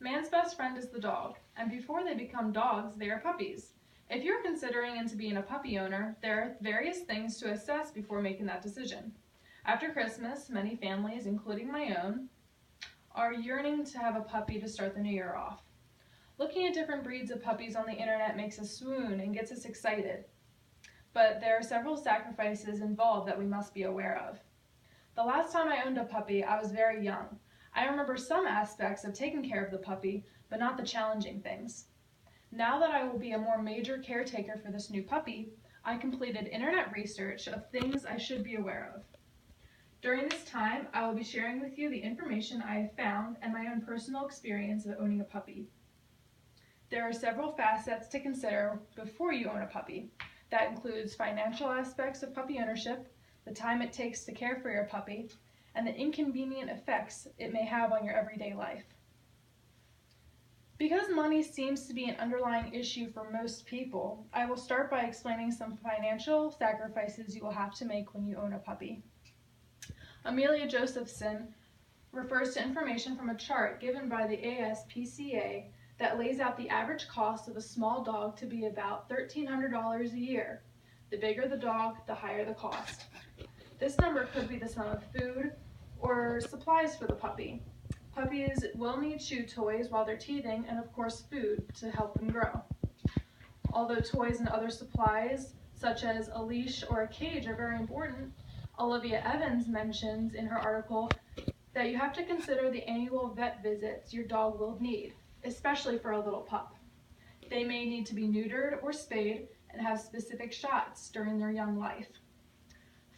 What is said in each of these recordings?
Man's best friend is the dog, and before they become dogs, they are puppies. If you're considering into being a puppy owner, there are various things to assess before making that decision. After Christmas, many families, including my own, are yearning to have a puppy to start the new year off. Looking at different breeds of puppies on the internet makes us swoon and gets us excited, but there are several sacrifices involved that we must be aware of. The last time I owned a puppy, I was very young. I remember some aspects of taking care of the puppy, but not the challenging things. Now that I will be a more major caretaker for this new puppy, I completed internet research of things I should be aware of. During this time, I will be sharing with you the information I have found and my own personal experience of owning a puppy. There are several facets to consider before you own a puppy. That includes financial aspects of puppy ownership, the time it takes to care for your puppy, and the inconvenient effects it may have on your everyday life. Because money seems to be an underlying issue for most people, I will start by explaining some financial sacrifices you will have to make when you own a puppy. Amelia Josephson refers to information from a chart given by the ASPCA that lays out the average cost of a small dog to be about $1,300 a year. The bigger the dog, the higher the cost. This number could be the sum of food or supplies for the puppy. Puppies will need chew toys while they're teething and of course food to help them grow. Although toys and other supplies such as a leash or a cage are very important, Olivia Evans mentions in her article that you have to consider the annual vet visits your dog will need, especially for a little pup. They may need to be neutered or spayed and have specific shots during their young life.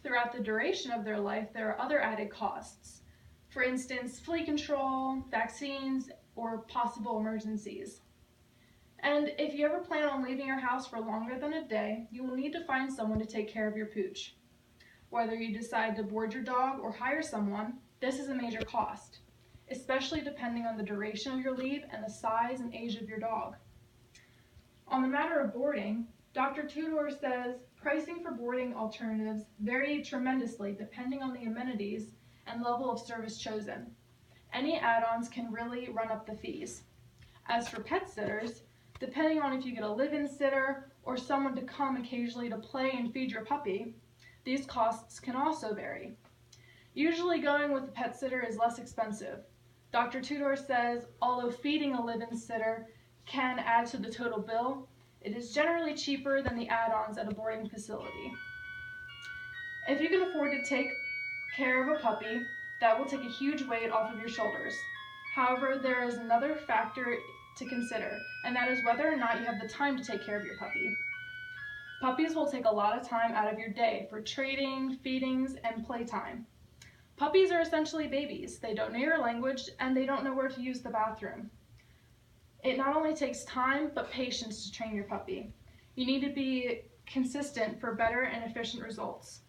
Throughout the duration of their life, there are other added costs. For instance, flea control, vaccines, or possible emergencies. And if you ever plan on leaving your house for longer than a day, you will need to find someone to take care of your pooch. Whether you decide to board your dog or hire someone, this is a major cost, especially depending on the duration of your leave and the size and age of your dog. On the matter of boarding, Dr. Tudor says pricing for boarding alternatives vary tremendously depending on the amenities and level of service chosen. Any add-ons can really run up the fees. As for pet sitters, depending on if you get a live-in sitter or someone to come occasionally to play and feed your puppy, these costs can also vary. Usually going with a pet sitter is less expensive. Dr. Tudor says although feeding a live-in sitter can add to the total bill, it is generally cheaper than the add-ons at a boarding facility. If you can afford to take care of a puppy, that will take a huge weight off of your shoulders. However, there is another factor to consider, and that is whether or not you have the time to take care of your puppy. Puppies will take a lot of time out of your day for trading, feedings, and playtime. Puppies are essentially babies. They don't know your language, and they don't know where to use the bathroom. It not only takes time, but patience to train your puppy. You need to be consistent for better and efficient results.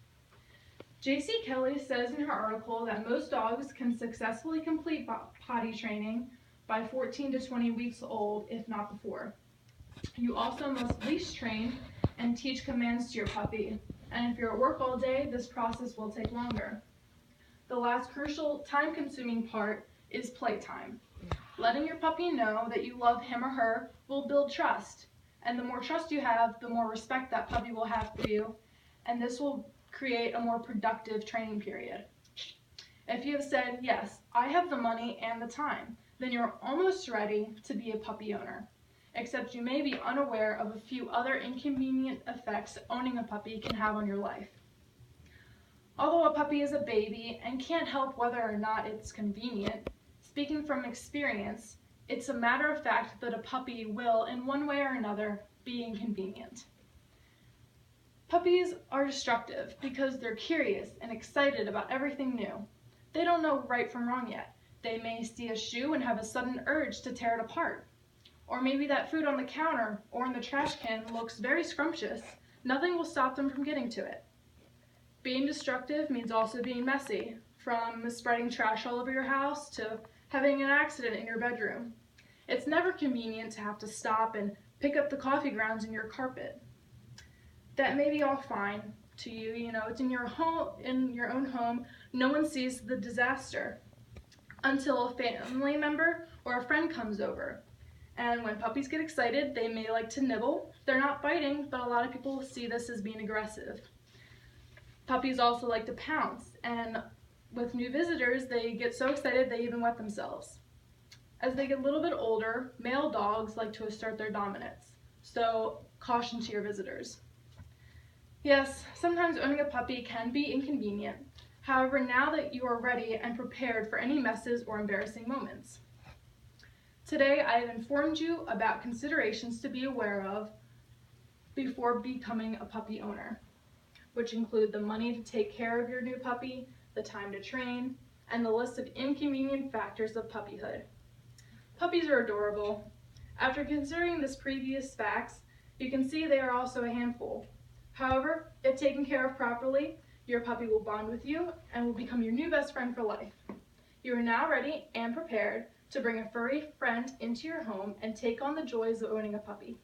J.C. Kelly says in her article that most dogs can successfully complete potty training by 14 to 20 weeks old, if not before. You also must leash train and teach commands to your puppy, and if you're at work all day, this process will take longer. The last crucial, time-consuming part is playtime. Letting your puppy know that you love him or her will build trust, and the more trust you have, the more respect that puppy will have for you, and this will create a more productive training period. If you have said, yes, I have the money and the time, then you're almost ready to be a puppy owner, except you may be unaware of a few other inconvenient effects owning a puppy can have on your life. Although a puppy is a baby and can't help whether or not it's convenient, speaking from experience, it's a matter of fact that a puppy will, in one way or another, be inconvenient. Puppies are destructive because they're curious and excited about everything new. They don't know right from wrong yet. They may see a shoe and have a sudden urge to tear it apart. Or maybe that food on the counter or in the trash can looks very scrumptious. Nothing will stop them from getting to it. Being destructive means also being messy, from spreading trash all over your house to having an accident in your bedroom. It's never convenient to have to stop and pick up the coffee grounds in your carpet. That may be all fine to you, it's in your home, in your own home, no one sees the disaster. until a family member or a friend comes over. And when puppies get excited, they may like to nibble. They're not biting, but a lot of people see this as being aggressive. Puppies also like to pounce, and with new visitors, they get so excited they even wet themselves. As they get a little bit older, male dogs like to assert their dominance, so caution to your visitors. Yes, sometimes owning a puppy can be inconvenient. However, now that you are ready and prepared for any messes or embarrassing moments. Today, I have informed you about considerations to be aware of before becoming a puppy owner, which include the money to take care of your new puppy, the time to train, and the list of inconvenient factors of puppyhood. Puppies are adorable. After considering this previous facts, you can see they are also a handful. However, if taken care of properly, your puppy will bond with you and will become your new best friend for life. You are now ready and prepared to bring a furry friend into your home and take on the joys of owning a puppy.